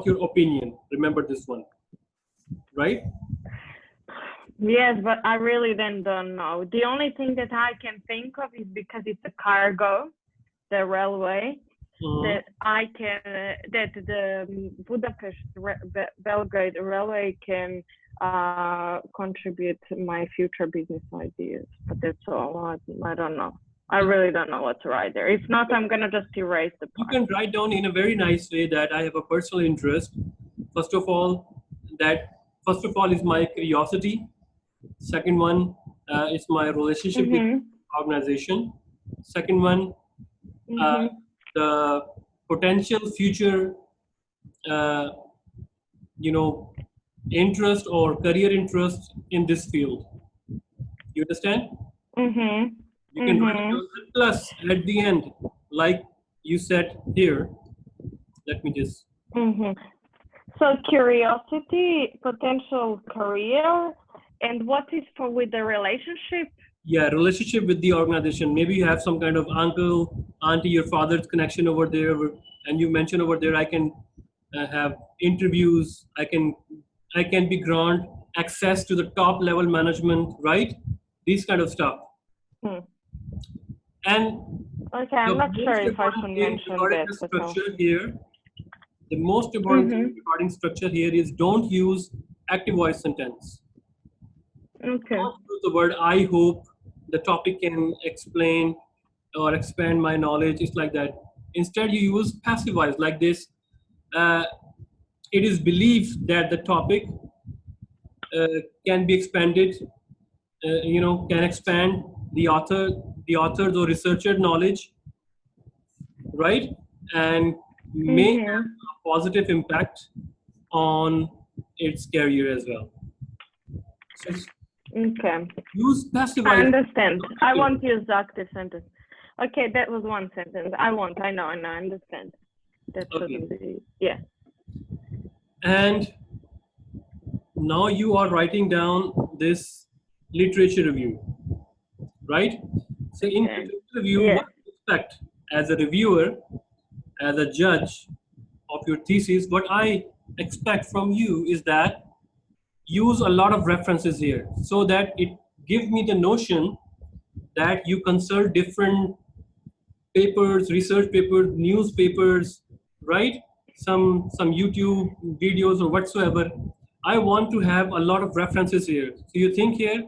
your opinion. Remember this one, right? Yes, but I really then don't know. The only thing that I can think of is because it's a cargo, the railway, that I can, that the Budapest Belgrade railway can contribute to my future business ideas. But that's all. I don't know. I really don't know what to write there. If not, I'm gonna just erase the You part. can write down in a very nice way that I have a personal interest. First of all, is my curiosity. Second one is my relationship with organization. Second one, the potential future, uh, interest or career interest in this field. You understand? You can write it down. Plus, at the end, like you said here, let me just. So curiosity, potential career, and what is for with the relationship? Yeah, relationship with the organization. Maybe you have some kind of uncle, auntie, your father's connection over there, and you mentioned over there. I can have interviews. I can be grant access to the top level management, right? These kind of stuff. And okay, I'm not sure if I should mention that. The structure here, the most important thing regarding structure here is don't use active voice sentence. Okay. Don't use the word I hope the topic can explain or expand my knowledge. It's like that. Instead, you use passive voice like this. It is believed that the topic can be expanded. Can expand the author's or researcher knowledge, right? And may have a positive impact on its career as well. So okay. Use passive. I understand. I won't use active sentence. Okay, that was one sentence. I won't. I know. I understand. That shouldn't be. Yeah. And now you are writing down this literature review, right? So in literature review, what you expect as a reviewer, as a judge of your thesis, what I expect from you is that use a lot of references here so that it gives me the notion that you consult different papers, research papers, newspapers, right? Some YouTube videos or whatsoever. I want to have a lot of references here. So you think here,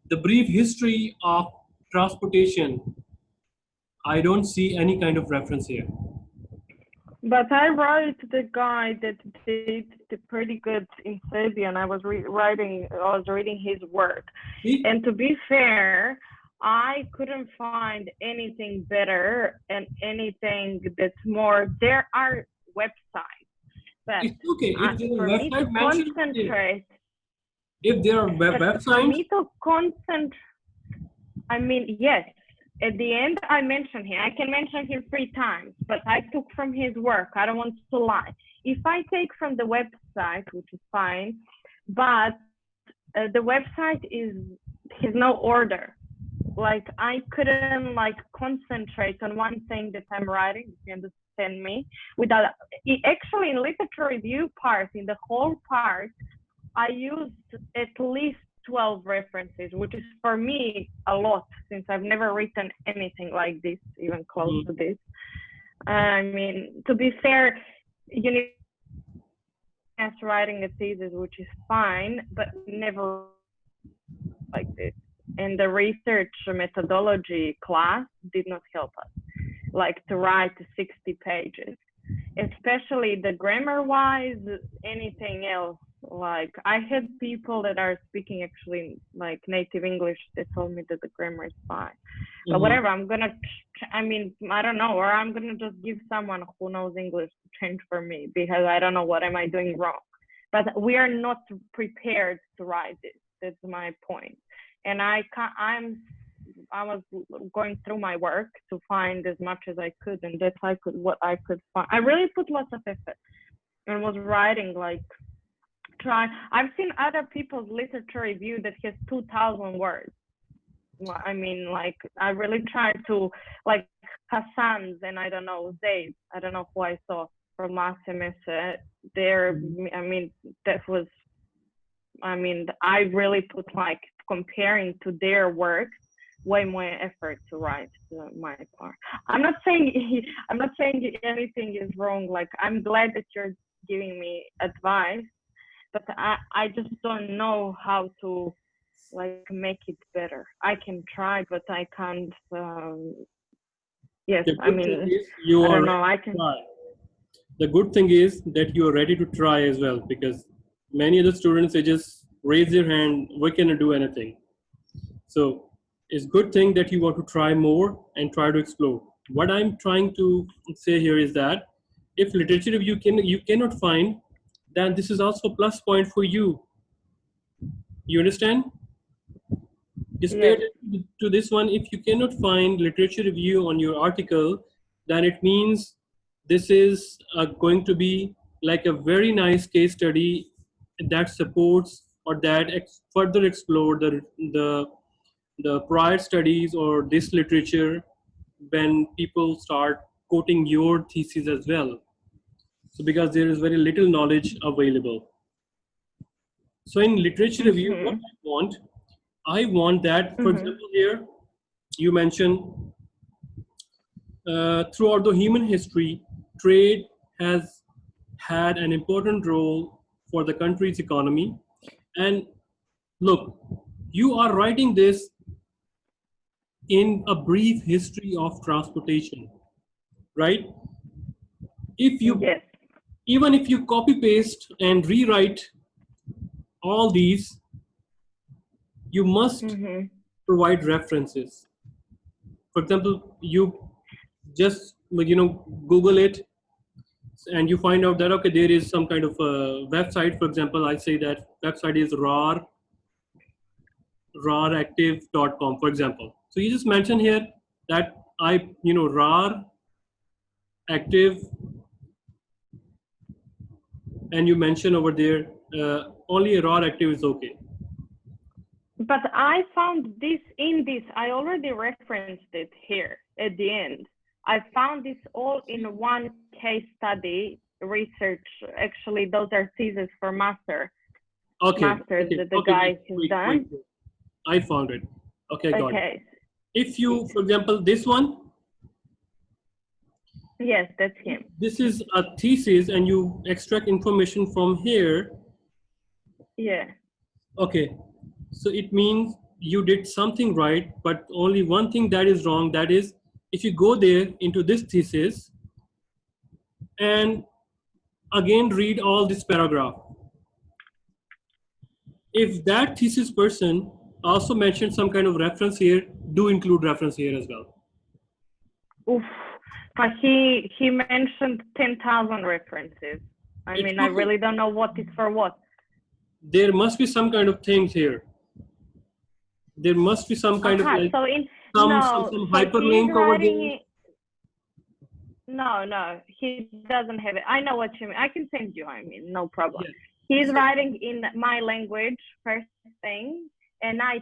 the brief history of transportation, I don't see any kind of reference here. But I wrote the guy that did the pretty good in Serbian. I was reading his work. And to be fair, I couldn't find anything better and anything that's more. There are websites. But it's okay. If there for are me to concentrate. If there are websites. For me to concentrate, I mean, yes. At the end, I mentioned him. I can mention him 3 times, but I took from his work. I don't want to lie. If I take from the website, which is fine, but the website has no order. Like I couldn't concentrate on one thing that I'm writing, if you understand me. Without actually in literature review part, in the whole part, I used at least 12 references, which is for me a lot since I've never written anything like this, even close to this. I mean, to be fair, you need writing a thesis, which is fine, but never like this. And the research methodology class did not help us, to write 60 pages, especially the grammar-wise, anything else. I had people that are speaking actually native English that told me that the grammar is fine. But whatever, I don't know, or I'm gonna just give someone who knows English to change for me because I don't know what am I doing wrong. But we are not prepared to write this. That's my point. And I was going through my work to find as much as I could, and that's what I could find. I really put lots of effort and was writing I've seen other people's literature review that has 2,000 words. I mean, I really tried to, Hassan's and I don't know, Zaid, I don't know who I saw from last semester. There, I mean, that was, I mean, I really put like comparing to their work, way more effort to write my part. I'm not saying anything is wrong. Like, I'm glad that you're giving me advice, but I just don't know how to like make it better. I can try, but I can't. Yes, The I good thing mean, is you I are don't ready know. I to can. try. The good thing is that you are ready to try as well, because many of the students, they just raise their hand, we cannot do anything. So it's good thing that you want to try more and try to explore. What I'm trying to say here is that if literature review you cannot find, then this is also a plus point for you. You understand? Just pay Yes. attention to this one. If you cannot find literature review on your article, then it means this is going to be like a very nice case study that supports or that further explore the prior studies or this literature when people start quoting your thesis as well. So because there is very little knowledge available. So in literature review, what Mhm. I want that, for Mhm. example, here you mentioned throughout the human history, trade has had an important role for the country's economy. And look, you are writing this in a brief history of transportation, right? If you Yes. even if you copy paste and rewrite all these, you must Mhm. provide references. For example, you just Google it and you find out that okay, there is some kind of a website. For example, I say that website is raractive.com, for example. So you just mention here that rar active, and you mention over there only a raw active is okay. But I found this in this. I already referenced it here at the end. I found this all in one case study research. Actually, those are theses for Okay, masters okay, that the okay. guy has done. Wait. I found it. Okay, got it. Okay. If you, for example, this one, Yes, that's him. this is a thesis, and you extract information from here. Yeah. Okay, so it means you did something right, but only one thing that is wrong. That is, if you go there into this thesis and again read all this paragraph, if that thesis person also mentioned some kind of reference here, do include reference here as well. Oof. But he mentioned 10,000 references. I It's mean, I okay. really don't know what is for what. There must be some kind of things here. There must be some kind of Aha. like So in no. some So he's hyperlink over writing there. it. No, he doesn't have it. I know what you mean. I can send you. I mean, no problem. Yeah. He's So, writing in my language first thing, and I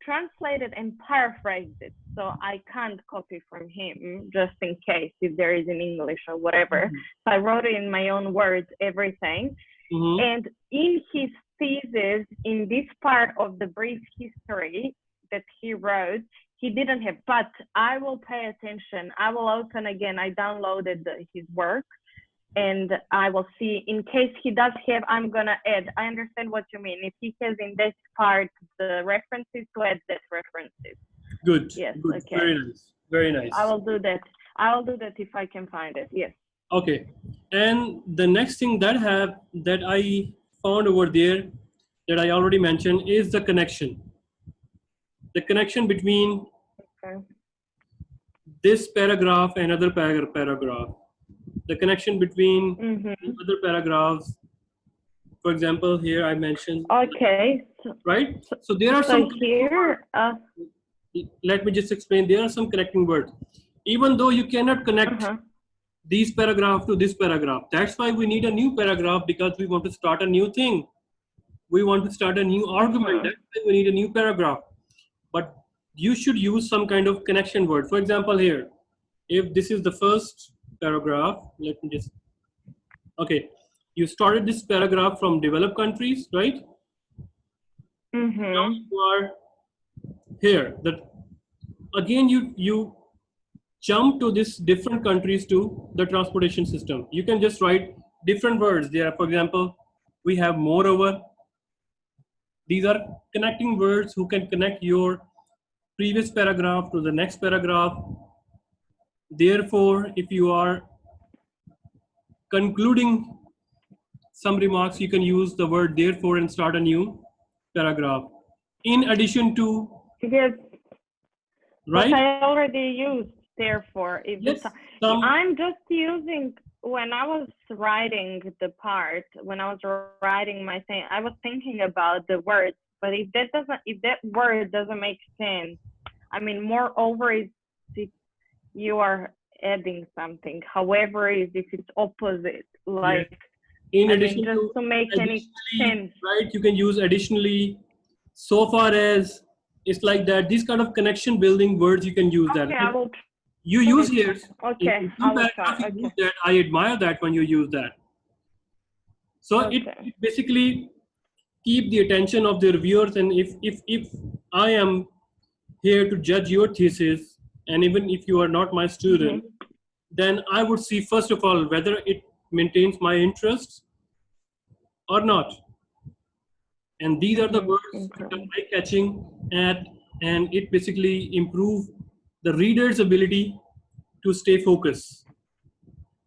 translated and paraphrased it. So I can't copy from him just in case if there is in English or whatever. So I wrote it in my own words, everything. mhm. And in his thesis, in this part of the brief history that he wrote, he didn't have, but I will pay attention. I will open again. I downloaded his work and I will see in case he does have, I'm going to add. I understand what you mean. If he has in this part the references, to add that references. Good. Yes, Good. okay. Very nice. Very I nice. will do that. I will do that if I can find it. Yes. Okay. And the next thing that I found over there that I already mentioned is the connection. The connection between Okay. this paragraph and other paragraph. The connection between Mm-hmm. other paragraphs. For example, here I mentioned, Okay. So, right? so, So there are so some connecting words. here, Let me just explain. There are some connecting words. Even though you cannot connect uh-huh. these paragraph to this paragraph, that's why we need a new paragraph, because we want to start a new thing. We want to start a new argument. Mm-hmm. That's why we need a new paragraph. But you should use some kind of connection word. For example, here, if this is the first paragraph, let me just, okay. You started this paragraph from developed countries, right? Now Mm-hmm. you are here. That again, you jump to this different countries to the transportation system. You can just write different words there. For example, we have moreover. These are connecting words who can connect your previous paragraph to the next paragraph. Therefore, if you are concluding some remarks, you can use the word therefore and start a new paragraph. In addition to, Yes, but right? I already used therefore. If the Yes, some, I'm just using when I was writing the part, when I was writing my thing, I was thinking about the words. But if that word doesn't make sense, I mean, moreover is if you are adding something. However, is if it's opposite, yes. like In I mean, addition just to, to make any additionally, sense. right? You can use additionally, so far as, it's like that. These kind of connection building words, you can use that. Okay, I And will you try. use here Okay, in I two will try. paragraphs. You use Okay, that. I admire that when you use that. So okay. it basically keep the attention of the reviewers. And if I am here to judge your thesis, and even if you are not my Mm-hmm. student, then I would see first of all whether it maintains my interests or not. And these are the Mm-hmm. words which are Okay. eye catching at, and it basically improve the reader's ability to stay focused.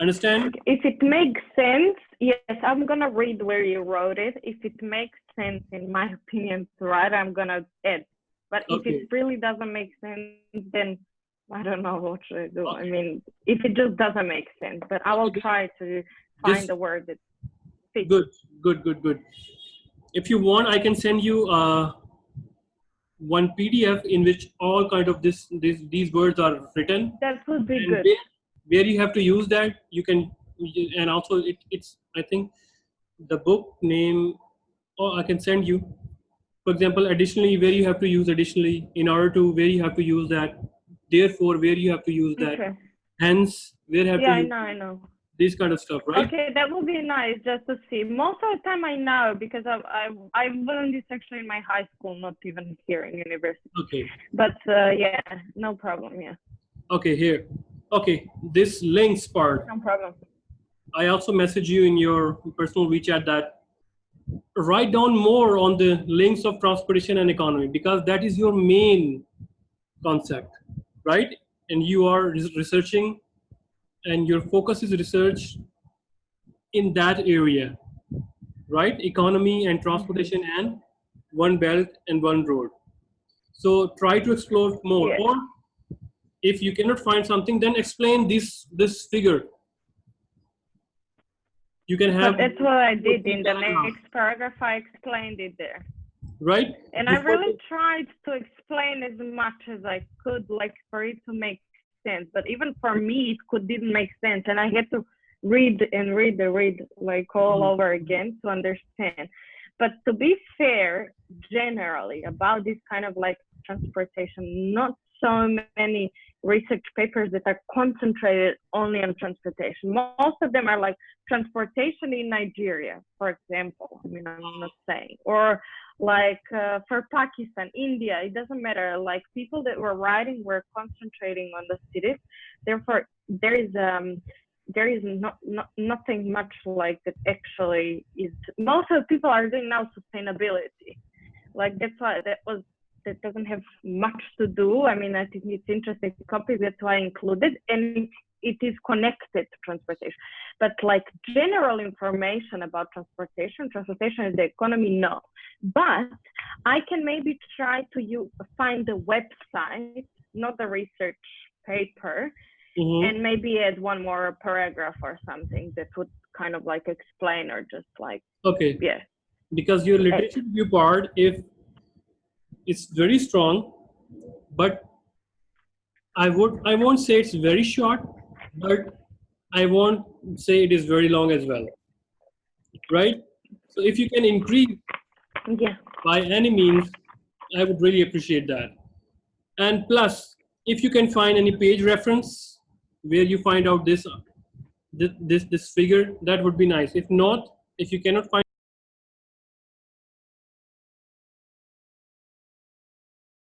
Understand? If it makes sense, yes, I'm gonna read where you wrote it. If it makes sense, in my opinion, to write, I'm gonna add. But if it Okay. really doesn't make sense, then I don't know what should I do. I Okay. mean, if it just doesn't make sense, but I will Okay. try to find Just a word that fits. good, good, good, good. If you want, I can send you one PDF in which all kind of these words are written, That would be and good. where you have to use that, you can, and also it's, I think the book name, oh, I can send you. For example, additionally, where you have to use additionally, in order to, where you have to use that, therefore, where you have to use that, Okay. hence, where you have Yeah, to I use know, I know. this kind of stuff, right? Okay, that would be nice just to see. Most of the time I know because I learned this actually in my high school, not even here in university. Okay. But yeah, no problem. Yeah, Okay, here. Okay, this links part. no problem. I also message you in your personal WeChat that write down more on the links of transportation and economy, because that is your main concept, right? And you are researching, and your focus is research in that area, right? Economy and Mm-hmm. transportation and one belt and one road. So try to explore more. Yeah, Or if you cannot find something, then explain this figure. You can but have that's what I two or did three in the paragraphs, next paragraph. I explained it there. right? And I Before really the, tried to explain as much as I could, like for it to make sense. But even for me, didn't make sense, and I had to read and read and read like all over again to understand. But to be fair, generally about this kind of like transportation, not so many research papers that are concentrated only on transportation. Most of them are like transportation in Nigeria, for example. I mean, I'm not saying, or like for Pakistan, India, it doesn't matter. Like people that were writing were concentrating on the cities. Therefore, there is nothing much like that actually is. Most of the people are doing now sustainability. Like that's why that doesn't have much to do. I mean, I think it's interesting topic. That's why I included, and it is connected to transportation. But like general information about transportation is the economy, no. But I can maybe try to find the website, not the research paper, and maybe add one more paragraph or something that would kind of like explain or just like, okay, yeah, because your add. literature review part, if it's very strong, but I won't say it's very short, but I won't say it is very long as well, right? So if you can increase Yeah. by any means, I would really appreciate that. And plus, if you can find any page reference where you find out this, this figure, that would be nice. If not, if you cannot find